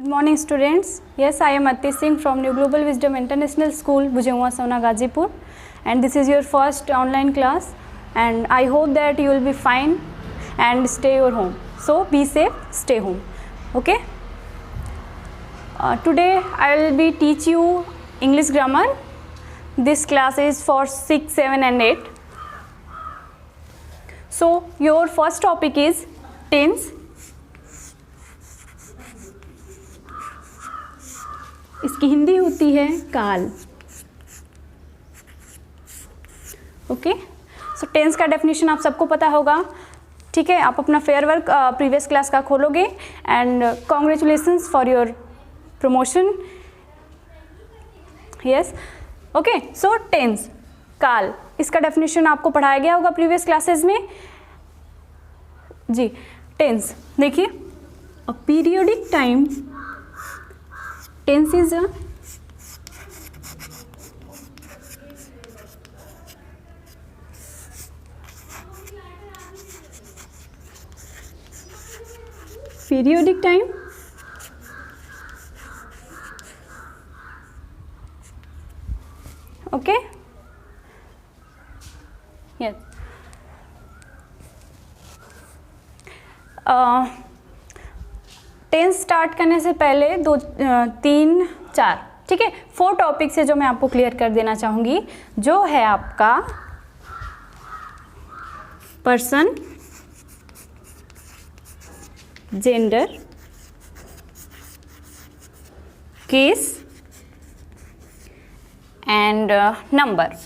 Good morning students. Yes, I am Ati Singh from New Global Wisdom International School, Bujengwa Sauna, Gazipur, and this is your first online class, and I hope that you will be fine and stay your home. So be safe, stay home. Okay. Today I will be teach you English grammar. This class is for 6, 7 and 8. So your first topic is tense. इसकी हिंदी होती है काल. Okay, so tense का definition आप सबको पता होगा. ठीक है, आप अपना फेयर वर्क प्रीवियस क्लास का खोलोगे and congratulations for your promotion. Yes, okay. So tense काल, इसका डेफिनेशन आपको पढ़ाया गया होगा प्रीवियस क्लासेस में. जी, टेंस देखिए, a periodic time. Tense is a periodic time okay. Yes. Tense start करने से पहले 2, 3, 4, ठीक है, 4 टॉपिक्स है जो मैं आपको क्लियर कर देना चाहूँगी. जो है आपका person, gender, case and number.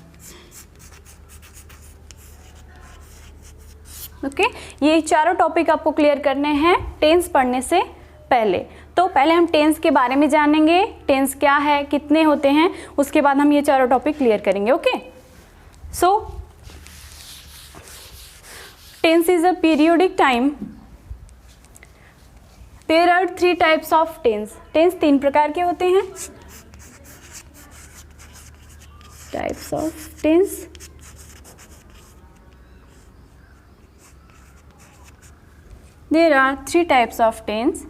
Okay, ये चारों टॉपिक आपको क्लियर करने हैं टेंस पढ़ने से पहले. तो पहले हम टेंस के बारे में जानेंगे, टेंस क्या है, कितने होते हैं, उसके बाद हम ये चारों टॉपिक क्लियर करेंगे. Okay, so tense is a periodic time. There are 3 types of tense. Tense 3 प्रकार के होते हैं. Types of tense. There are 3 types of tense.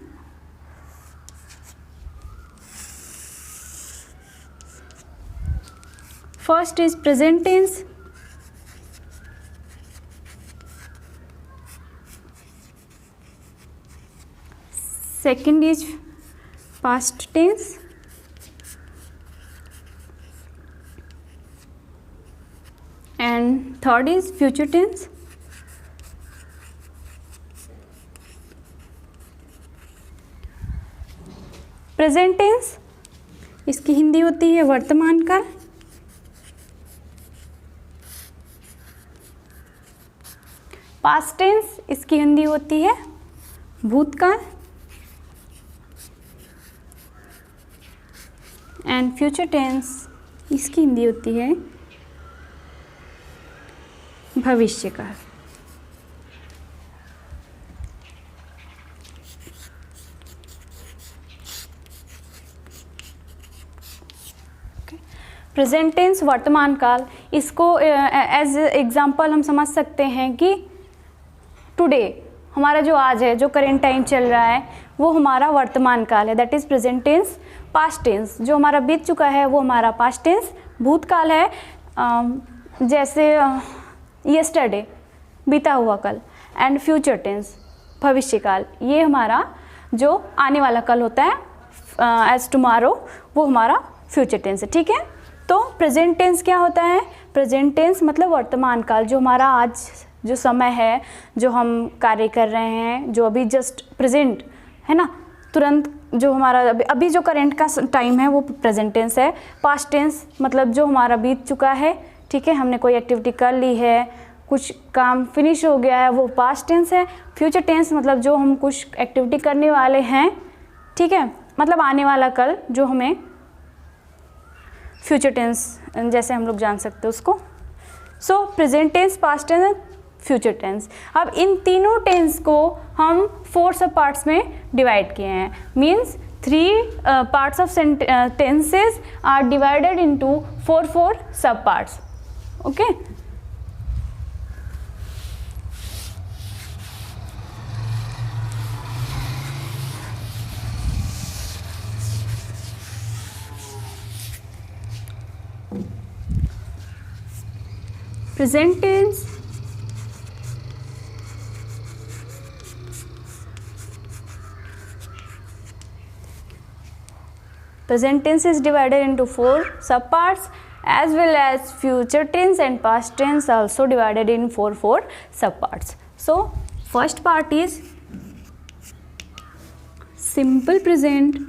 First is present tense. Second is past tense. And third is future tense. Present tense, इसकी हिंदी होती है वर्तमान काल. Past tense, इसकी हिंदी होती है भूतकाल. एंड फ्यूचर टेंस, इसकी हिंदी होती है भविष्यकाल. प्रेजेंट टेंस वर्तमान काल, इसको एज एग्जांपल हम समझ सकते हैं कि टुडे, हमारा जो आज है, जो करेंट टाइम चल रहा है, वो हमारा वर्तमान काल है, that is present tense. Past tense, जो हमारा बीत चुका है वो हमारा पास्ट टेंस भूतकाल है. जैसे यस्टरडे, बीता हुआ कल. एंड फ्यूचर टेंस भविष्यकाल, ये हमारा जो आने वाला कल होता है, एज टुमारो, वो हमारा फ्यूचर टेंस है. ठीक है, तो प्रेजेंट टेंस क्या होता है? प्रेजेंट टेंस मतलब वर्तमान काल, जो हमारा आज जो समय है, जो हम कार्य कर रहे हैं, जो अभी जस्ट प्रेजेंट है ना, तुरंत जो हमारा अभी जो करेंट का टाइम है वो प्रेजेंट टेंस है. पास्ट टेंस मतलब जो हमारा बीत चुका है, ठीक है, हमने कोई एक्टिविटी कर ली है, कुछ काम फिनिश हो गया है, वो पास्ट टेंस है. फ्यूचर टेंस मतलब जो हम कुछ एक्टिविटी करने वाले हैं, ठीक है, मतलब आने वाला कल, जो हमें फ्यूचर टेंस जैसे हम लोग जान सकते हैं उसको. So present tense, past tense, future tense. अब इन तीनों टेंस को हम 4 सब पार्ट्स में डिवाइड किए हैं. Means 3 parts of tenses are divided into 4 सब parts. Okay, present tense, present tense is divided into 4 subparts, as well as future tense and past tense also divided in 4 subparts. So first part is simple present,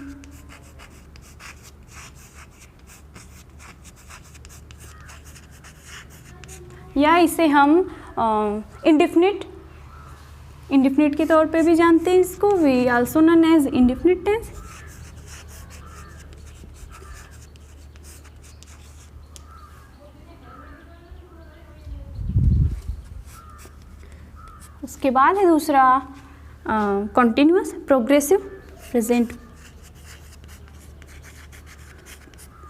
या इसे हम indefinite के तौर पे भी जानते हैं इसको, we also known as indefinite tense. उसके बाद है दूसरा continuous progressive present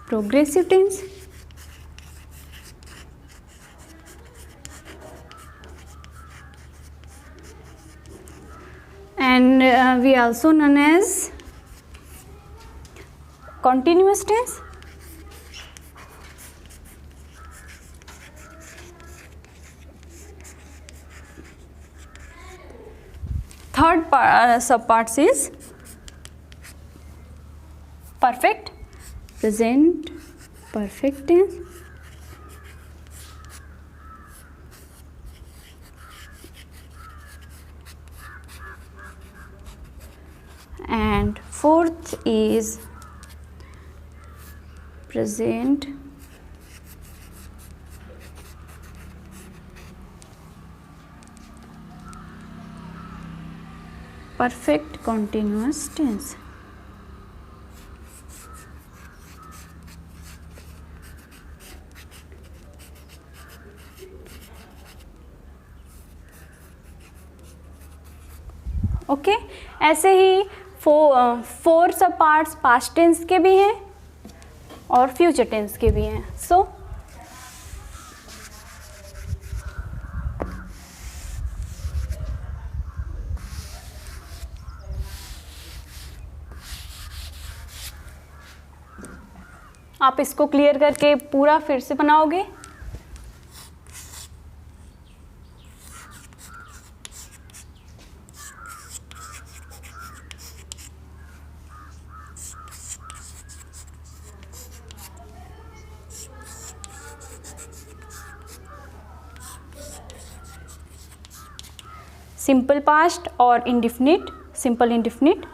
progressive tense, and we also known as continuous tense. Third subparts is perfect present perfect tense, and fourth is present perfect continuous tense. Okay ऐसे ही 4 सब parts past tense के भी हैं और फ्यूचर टेंस के भी हैं. सो आप इसको क्लियर करके पूरा फिर से बनाओगे. सिंपल पास्ट और indefinite, simple indefinite,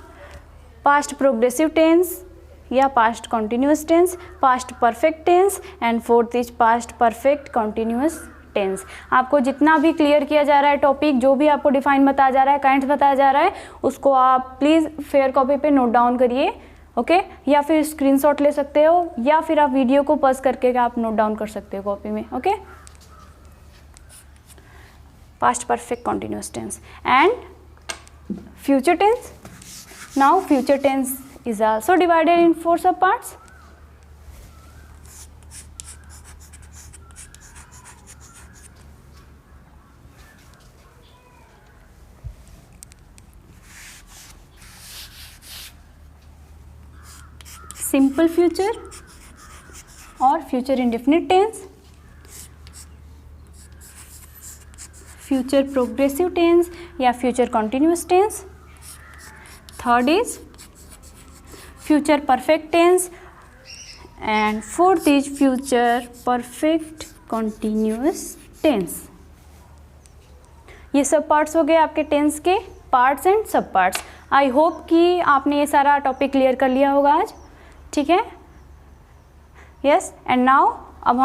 past progressive tense या past continuous tense, past perfect tense and fourth is past perfect continuous tense. आपको जितना भी क्लियर किया जा रहा है टॉपिक, जो भी आपको डिफाइन बताया जा रहा है, काइंड्स बताया जा रहा है, उसको आप प्लीज़ फेयर कॉपी पे नोट डाउन करिए. ओके या फिर स्क्रीनशॉट ले सकते हो या फिर आप वीडियो को पॉज करके आप नोट डाउन कर सकते हो कॉपी में. Okay past perfect continuous tense and future tense. Now future tense is also divided in 4 subparts. Simple future or future indefinite tense, future progressive tense या future continuous tense. Third is future perfect tense and fourth is future perfect continuous tense. ये सब parts हो गए आपके tense के parts and सब parts. I hope कि आपने ये सारा टॉपिक क्लियर कर लिया होगा आज. ठीक है. यस एंड नाउ अब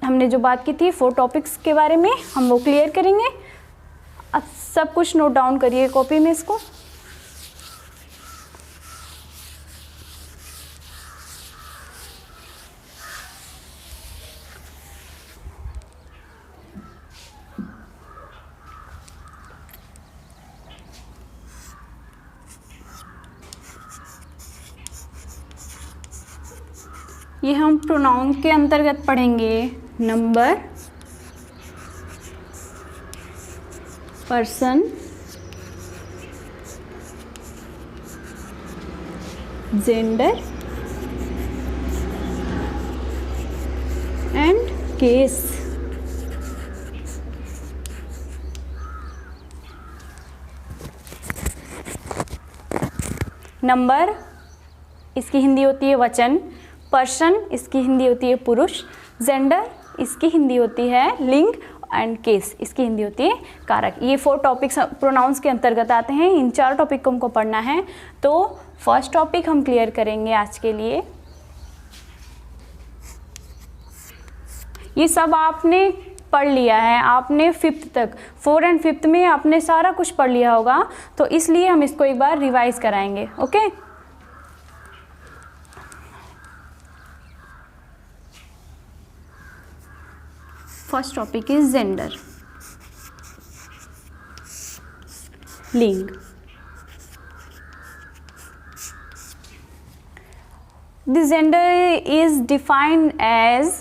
हमने जो बात की थी 4 टॉपिक्स के बारे में, हम वो क्लियर करेंगे. अब सब कुछ नोट डाउन करिए कॉपी में इसको. ये हम प्रोनाउन के अंतर्गत पढ़ेंगे. Number, person, gender and case. Number इसकी हिंदी होती है वचन, पर्सन इसकी हिंदी होती है पुरुष, जेंडर इसकी हिंदी होती है लिंग, एंड केस इसकी हिंदी होती है कारक। ये 4 टॉपिक्स प्रोनाउंस के अंतर्गत आते हैं। इन 4 टॉपिक को हमको पढ़ना है। तो फर्स्ट टॉपिक हम क्लियर करेंगे आज के लिए। ये सब आपने पढ़ लिया है, आपने 5th तक, 4 और 5th में आपने सारा कुछ पढ़ लिया होगा, तो इसलिए हम इसको एक बार रिवाइज कराएंगे। Okay, first topic is gender, लिंग। The gender is defined as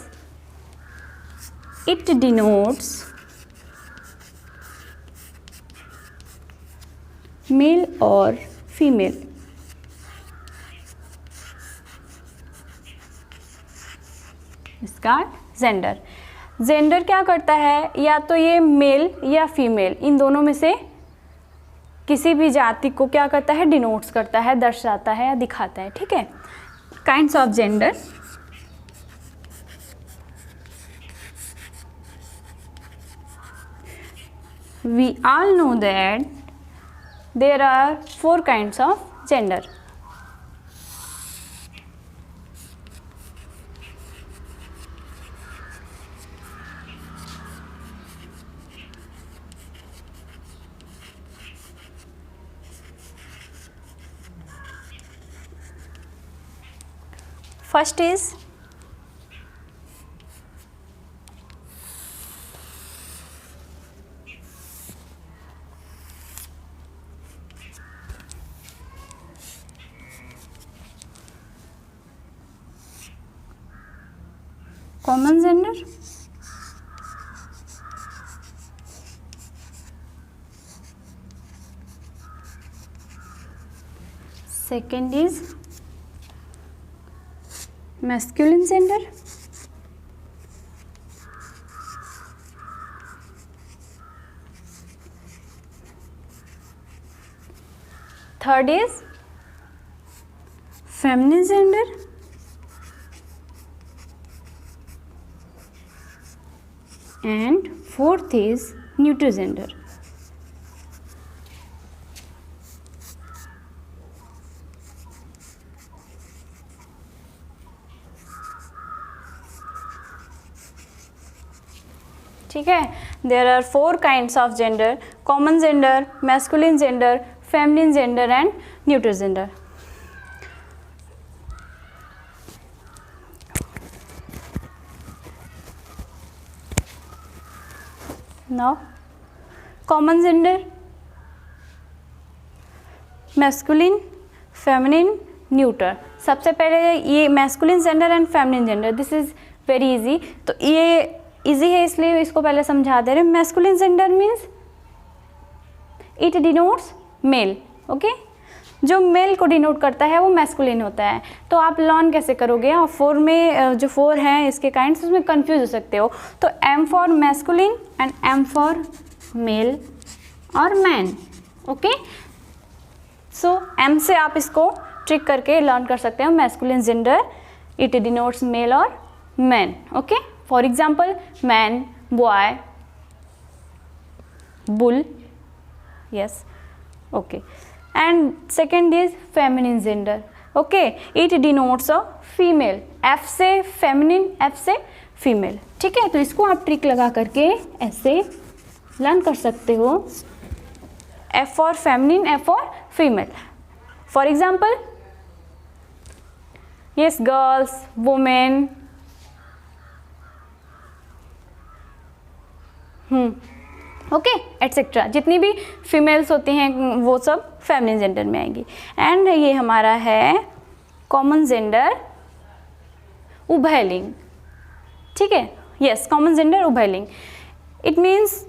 it denotes male or female. इसका जेंडर, जेंडर क्या करता है, या तो ये मेल या फीमेल, इन दोनों में से किसी भी जाति को क्या करता है, डिनोट्स करता है, दर्शाता है या दिखाता है। ठीक है, kinds of gender. We all know that there are 4 kinds of gender. First is common gender, second is masculine gender, third is feminine gender, and fourth is neutral gender. ठीक है, there are 4 kinds of gender, common gender, masculine gender, feminine gender and neutral gender. Now common gender, masculine, feminine, neutral. सबसे पहले ये masculine gender and feminine gender, this is very easy. तो ये easy है इसलिए इसको पहले समझा दे रहे हैं। Masculine gender means it denotes male. Okay, जो मेल को डिनोट करता है वो मैस्कुलिन होता है। तो आप लर्न कैसे करोगे, और 4 में जो 4 हैं इसके काइंड्स, उसमें कंफ्यूज हो सकते हो। तो M for masculine and M for male और मैन। ओके, सो एम से आप इसको ट्रिक करके लर्न कर सकते हो। Masculine gender it denotes male और man. Okay, for example man, boy, bull, yes. Okay, and second is feminine gender. Okay, it denotes a female. F से feminine, F से फीमेल। ठीक है, तो इसको आप ट्रिक लगा करके ऐसे लर्न कर सकते हो। F for feminine, F for female. For example yes, girls, women, okay, etcetera. जितनी भी फीमेल्स होती हैं वो सब फेमिनिन जेंडर में आएंगी। एंड ये हमारा है कॉमन जेंडर, उभयलिंग। ठीक है, यस, कॉमन जेंडर उभयलिंग। इट मीन्स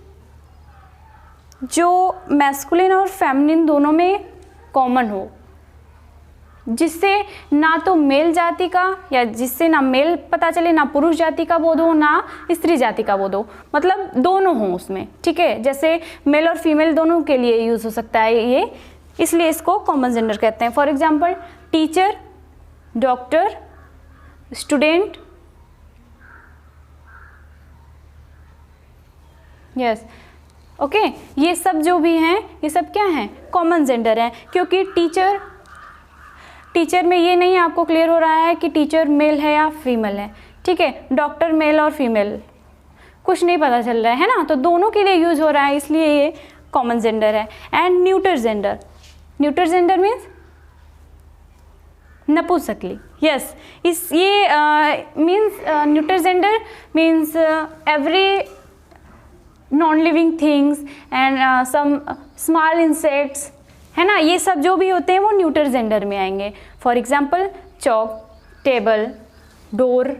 जो मैस्कुलिन और फेमिनिन दोनों में कॉमन हो, जिससे ना तो मेल जाति का, या जिससे ना मेल पता चले, ना पुरुष जाति का बोध हो, ना स्त्री जाति का बोध हो, मतलब दोनों हों उसमें। ठीक है, जैसे मेल और फीमेल दोनों के लिए यूज़ हो सकता है ये। इसलिए इसको कॉमन जेंडर कहते हैं। For example teacher, doctor, student, yes okay, ये सब जो भी हैं ये सब क्या हैं, कॉमन जेंडर हैं। क्योंकि टीचर में ये नहीं आपको क्लियर हो रहा है कि टीचर मेल है या फीमेल है, ठीक है। डॉक्टर मेल और फीमेल कुछ नहीं पता चल रहा है ना, तो दोनों के लिए यूज हो रहा है, इसलिए ये कॉमन जेंडर है। And neuter gender, neuter gender means नपुंसकली, यस। इस ये means neuter gender means every non living things and some small insects, है ना, ये सब जो भी होते हैं वो न्यूटर जेंडर में आएंगे। For example chalk, table, door,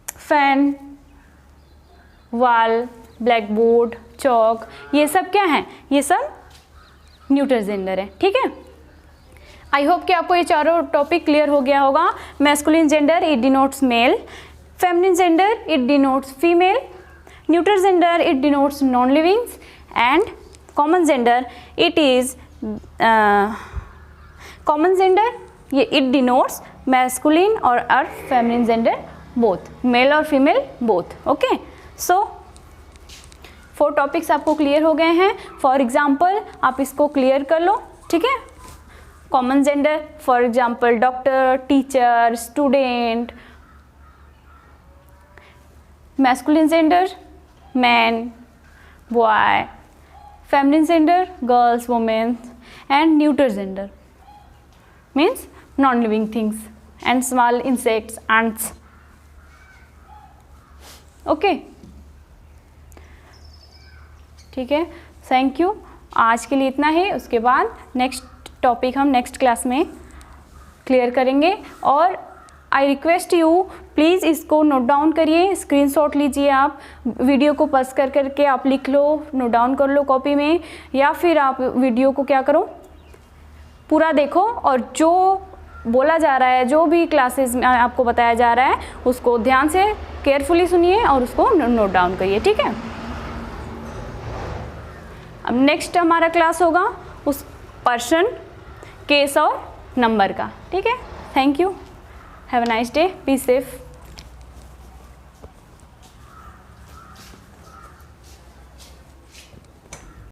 fan, wall, blackboard, chalk, ये सब क्या हैं, ये सब न्यूटर जेंडर है, ठीक है। आई होप कि आपको ये चारों टॉपिक क्लियर हो गया होगा। Masculine gender it denotes male, feminine gender it denotes female, neuter gender it denotes non livings, and common gender it is common gender ये इट डिनोट्स मैस्कुलिन और फेमिनिन जेंडर बोथ, मेल और female both, okay. So 4 topics आपको clear हो गए हैं। For example आप इसको clear कर लो, ठीक है। Common gender for example doctor, teacher, student. Masculine gender man, boy. Feminine gender girls, women. And neuter gender means non living things and small insects, ants, okay, ठीक है। थैंक यू, आज के लिए इतना ही। उसके बाद नेक्स्ट टॉपिक हम next class में क्लियर करेंगे। और आई रिक्वेस्ट यू प्लीज़ इसको नोट डाउन करिए, स्क्रीनशॉट लीजिए, आप वीडियो को पॉज कर करके आप लिख लो, नोट डाउन कर लो कॉपी में, या फिर आप वीडियो को क्या करो पूरा देखो, और जो बोला जा रहा है, जो भी क्लासेस में आपको बताया जा रहा है उसको ध्यान से केयरफुली सुनिए और उसको नोट डाउन करिए, ठीक है। अब नेक्स्ट हमारा क्लास होगा उस पर्सन, केस और नंबर का, ठीक है। Thank you, have a nice day, be safe.